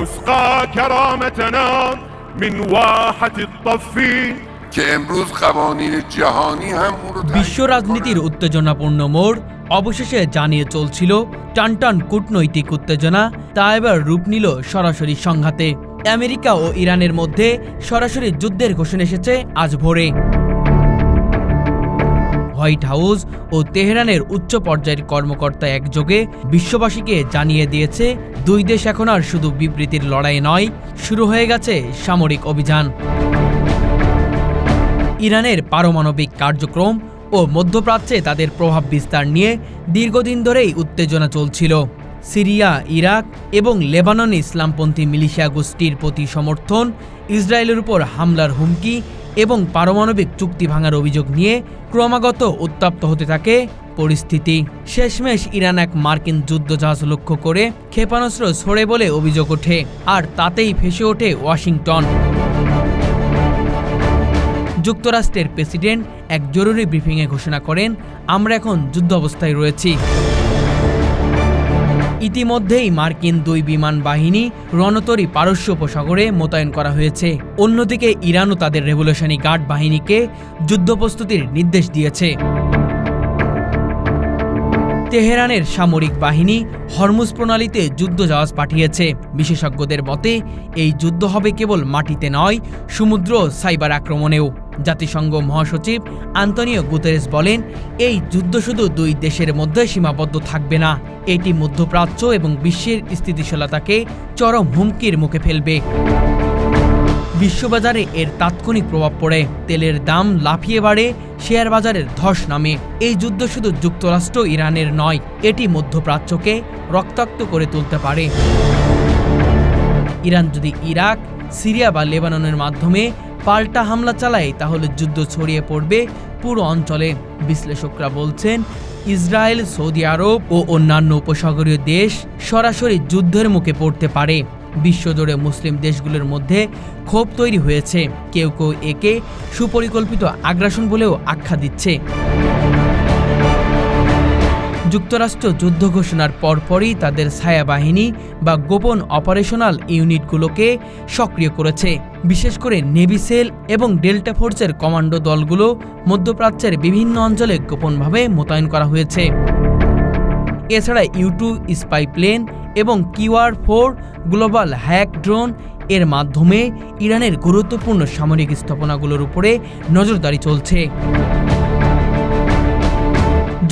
تسقى كرامتنا من واحة الطف که امروز قوانین جهانی هم اون رو বিশ্ব রাজনীতির উত্তেজনাপূর্ণ মোড় অবশেষে জানিয়ে চলছিল টানটান কূটনৈতিক উত্তেজনা তা এবার রূপ নিল সরাসরি সংঘাতে। আমেরিকা ও ইরানের মধ্যে সরাসরি যুদ্ধের ঘোষণা এসেছে আজ ভোরে। হোয়াইট হাউস ও তেহরানের উচ্চ পর্যায়ের কর্মকর্তা একযোগে বিশ্ববাসীকে জানিয়ে দিয়েছে দুই দেশ এখন আর শুধু বিবৃতির লড়াই নয়, শুরু হয়ে গেছে সামরিক অভিযান। ইরানের পারমাণবিক কার্যক্রম ও মধ্যপ্রাচ্যে তাদের প্রভাব বিস্তার নিয়ে দীর্ঘদিন ধরেই উত্তেজনা চলছিল। সিরিয়া, ইরাক এবং লেবাননে ইসলামপন্থী মিলিশিয়া গোষ্ঠীর প্রতি সমর্থন, ইসরায়েলের উপর হামলার হুমকি এবং পারমাণবিক চুক্তি ভাঙার অভিযোগ নিয়ে ক্রমাগত উত্তপ্ত হতে থাকে পরিস্থিতি। শেষমেশ ইরান এক মার্কিন যুদ্ধজাহাজ লক্ষ্য করে ক্ষেপণাস্ত্র ছোড়ে বলে অভিযোগ ওঠে, আর তাতেই ফেঁসে ওঠে ওয়াশিংটন। যুক্তরাষ্ট্রের প্রেসিডেন্ট এক জরুরি ব্রিফিংয়ে ঘোষণা করেন, আমরা এখন যুদ্ধ অবস্থায় রয়েছি। ইতিমধ্যেই মার্কিন দুই বিমান বাহিনী রণতরী পারস্য উপসাগরে মোতায়েন করা হয়েছে। অন্যদিকে ইরানও তাদের রেভলিউশনারি গার্ড বাহিনীকে যুদ্ধ প্রস্তুতির নির্দেশ দিয়েছে। তেহরানের সামরিক বাহিনী হরমুজ প্রণালীতে যুদ্ধজাহাজ পাঠিয়েছে। বিশেষজ্ঞদের মতে এই যুদ্ধ হবে কেবল মাটিতে নয়, সমুদ্র সাইবার আক্রমণেও। জাতিসংঘ মহাসচিব আন্তোনিও গুতেরেস বলেন, এই যুদ্ধ শুধু দুই দেশের মধ্যে সীমাবদ্ধ থাকবে না, এটি মধ্যপ্রাচ্য এবং বিশ্বের স্থিতিশীলতাকে চরম হুমকির মুখে ফেলবে। বিশ্ববাজারে এর তাৎক্ষণিক প্রভাব পড়ে, তেলের দাম লাফিয়ে বাড়ে, শেয়ার বাজারের ধস নামে। এই যুদ্ধ শুধু যুক্তরাষ্ট্র ইরানের নয়, এটি মধ্যপ্রাচ্যকে রক্তাক্ত করে তুলতে পারে। ইরান যদি ইরাক, সিরিয়া বা লেবাননের মাধ্যমে পাল্টা হামলা চালায় তাহলে যুদ্ধ ছড়িয়ে পড়বে পুরো অঞ্চলে। বিশ্লেষকরা বলছেন, ইসরায়েল, সৌদি আরব ও অন্যান্য উপসাগরীয় দেশ সরাসরি যুদ্ধের মুখে পড়তে পারে। বিশ্বজুড়ে মুসলিম দেশগুলোর মধ্যে ক্ষোভ তৈরি হয়েছে, কেউ কেউ একে সুপরিকল্পিত আগ্রাসন বলেও আখ্যা দিচ্ছে। যুক্তরাষ্ট্র যুদ্ধ ঘোষণার পরপরই তাদের ছায়া বাহিনী বা গোপন অপারেশনাল ইউনিটগুলোকে সক্রিয় করেছে। বিশেষ করে নেভি সেল এবং ডেল্টা ফোর্সের কমান্ডো দলগুলো মধ্যপ্রাচ্যের বিভিন্ন অঞ্চলে গোপনভাবে মোতায়েন করা হয়েছে। এছাড়া U-2 স্পাই প্লেন এবং QR-4 গ্লোবাল হ্যাক ড্রোন এর মাধ্যমে ইরানের গুরুত্বপূর্ণ সামরিক স্থাপনাগুলোর উপরে নজরদারি চলছে।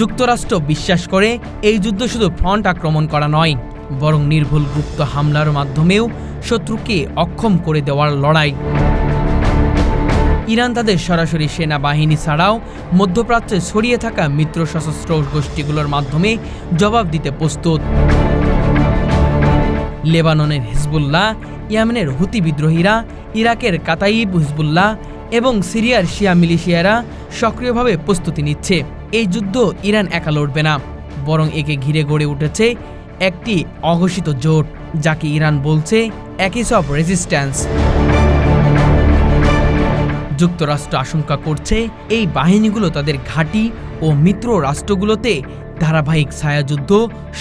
যুক্তরাষ্ট্র বিশ্বাস করে এই যুদ্ধ শুধু ফ্রন্ট আক্রমণ করা নয়, বরং নির্ভুল গুপ্ত হামলার মাধ্যমেও শত্রুকে অক্ষম করে দেওয়ার লড়াই। ইরান তাদের সরাসরি সেনাবাহিনী ছাড়াও মধ্যপ্রাচ্যে ছড়িয়ে থাকা মিত্র সশস্ত্র গোষ্ঠীগুলোর মাধ্যমে জবাব দিতে প্রস্তুত। লেবাননের হিজবুল্লাহ, ইয়েমেনের হুতি বিদ্রোহীরা, ইরাকের কাতাইব হিজবুল্লাহ এবং সিরিয়ার শিয়া মিলিশিয়ারা সক্রিয়ভাবে প্রস্তুতি নিচ্ছে। এই যুদ্ধ ইরান একা লড়বে না, বরং একে ঘিরে গড়ে উঠেছে একটি অঘোষিত জোট, যাকে ইরান বলছে অ্যাকিস অফ রেজিস্ট্যান্স। যুক্তরাষ্ট্র আশঙ্কা করছে এই বাহিনীগুলো তাদের ঘাঁটি ও মিত্র রাষ্ট্রগুলোতে ধারাবাহিক ছায়াযুদ্ধ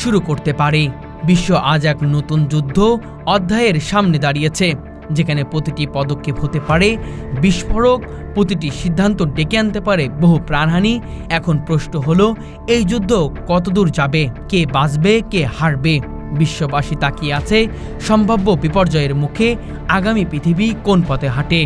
শুরু করতে পারে। বিশ্ব আজ এক নতুন যুদ্ধ অধ্যায়ের সামনে দাঁড়িয়েছে, যেখানে প্রতিটি পদক্ষেপ হতে পারে বিস্ফোরক, প্রতিটি সিদ্ধান্ত ডেকে আনতে পারে বহু প্রাণহানি। এখন প্রশ্ন হলো, এই যুদ্ধ কতদূর যাবে, কে বাঁচবে, কে হারবে? বিশ্ববাসী তাকিয়ে আছে সম্ভাব্য বিপর্যয়ের মুখে। আগামী পৃথিবী কোন পথে হাঁটে?